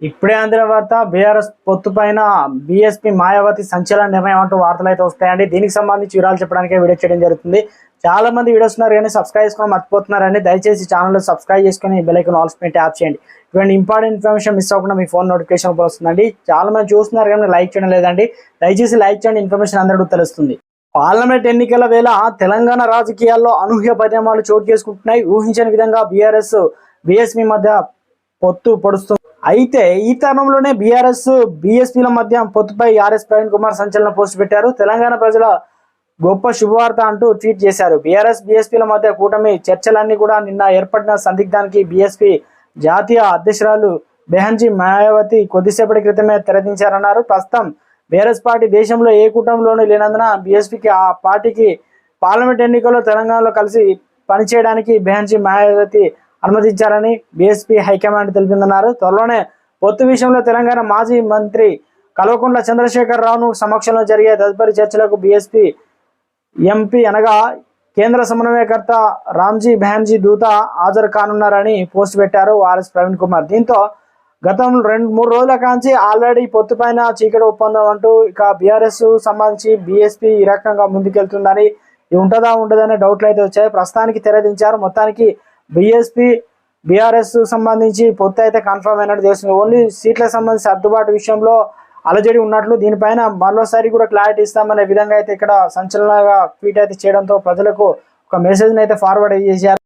ఇప్పుడే అందిన వార్త బీఆర్ఎస్ పొత్తు పైన బీఎస్పీ మాయావతి సంచలన నిర్ణయం అంటూ వార్తలు అయితే వస్తాయండి. దీనికి సంబంధించి వివరాలు చెప్పడానికే వీడియో చేయడం జరుగుతుంది. చాలా మంది వీడియోస్ ఉన్నారు కానీ సబ్స్క్రైబ్ చేసుకొని మర్చిపోతున్నారండి. దయచేసి ఛానల్ సబ్స్క్రైబ్ చేసుకొని బెల్ ఐకాన్ ఆల్ పై ట్యాప్ చేయండి. ఇటువంటి ఇంపార్టెంట్ ఇన్ఫర్మేషన్ మిస్ అవ్వకుండా మీ ఫోన్ నోటిఫికేషన్ వస్తుందండి. చాలా మంది చూస్తున్నారు కానీ లైక్ చేయడం లేదండి. దయచేసి లైక్ చేయండి, ఇన్ఫర్మేషన్ అందరికీ తెలుస్తుంది. పార్లమెంట్ ఎన్నికల వేళ తెలంగాణ రాజకీయాల్లో అనూహ్య పరిణామాలు చోటు చేసుకుంటున్నాయి. ఊహించని విధంగా బీఆర్ఎస్ బీఎస్పీ మధ్య పొత్తు పొడుస్తుంది. అయితే ఈ తరుణంలోనే బీఆర్ఎస్ బీఎస్పీల మధ్య పొత్తుపై ఆర్ఎస్ ప్రవీణ్ కుమార్ సంచలన పోస్ట్ పెట్టారు. తెలంగాణ ప్రజల గొప్ప శుభవార్త అంటూ ట్వీట్ చేశారు. బీఆర్ఎస్ బీఎస్పీల మధ్య కూటమి చర్చలన్నీ కూడా నిన్న ఏర్పడిన సందిగ్ధానికి బీఎస్పీ జాతీయ అధ్యక్షురాలు బెహన్జీ మాయావతి కొద్దిసేపటి క్రితమే తెరదించారన్నారు. ప్రస్తుతం బీఆర్ఎస్ పార్టీ దేశంలో ఏ కూటమిలోనూ లేనందున బీఎస్పీకి ఆ పార్టీకి పార్లమెంట్ ఎన్నికల్లో తెలంగాణలో కలిసి పనిచేయడానికి బెహన్జీ మాయావతి అనుమతించారని బీఎస్పీ హైకమాండ్ తెలిపిందన్నారు. త్వరలోనే పొత్తు విషయంలో తెలంగాణ మాజీ మంత్రి కల్వకుంట్ల చంద్రశేఖరరావును సమక్షంలో జరిగే తదుపరి చర్చలకు బీఎస్పీ ఎంపీ అనగా కేంద్ర సమన్వయకర్త రామ్జీ బెహన్జీ దూత హాజరు కానున్నారని పోస్ట్ పెట్టారు ఆర్ఎస్ ప్రవీణ్ కుమార్. దీంతో గతంలో 2-3 రోజుల కాంచి ఆల్రెడీ పొత్తు పైన చీకటి ఒప్పందం అంటూ ఇక బీఆర్ఎస్ సంబంధించి బీఎస్పీ ఈ రకంగా ముందుకెళ్తుందని ఉంటుందా ఉండదనే డౌట్లు అయితే వచ్చాయి. ప్రస్తుతానికి తెరదించారు. మొత్తానికి బీఎస్పీ బీఆర్ఎస్ సంబంధించి పొత్తు అయితే కన్ఫర్మ్ అయినట్టు తెలుస్తుంది. ఓన్లీ సీట్లకు సంబంధించి సర్దుబాటు విషయంలో అలజడి ఉన్నట్లు, దీనిపైన మరోసారి కూడా క్లారిటీ ఇస్తామనే విధంగా అయితే ఇక్కడ సంచలనంగా ట్వీట్ అయితే చేయడంతో ప్రజలకు ఒక మెసేజ్ని అయితే ఫార్వర్డ్ చేశారు.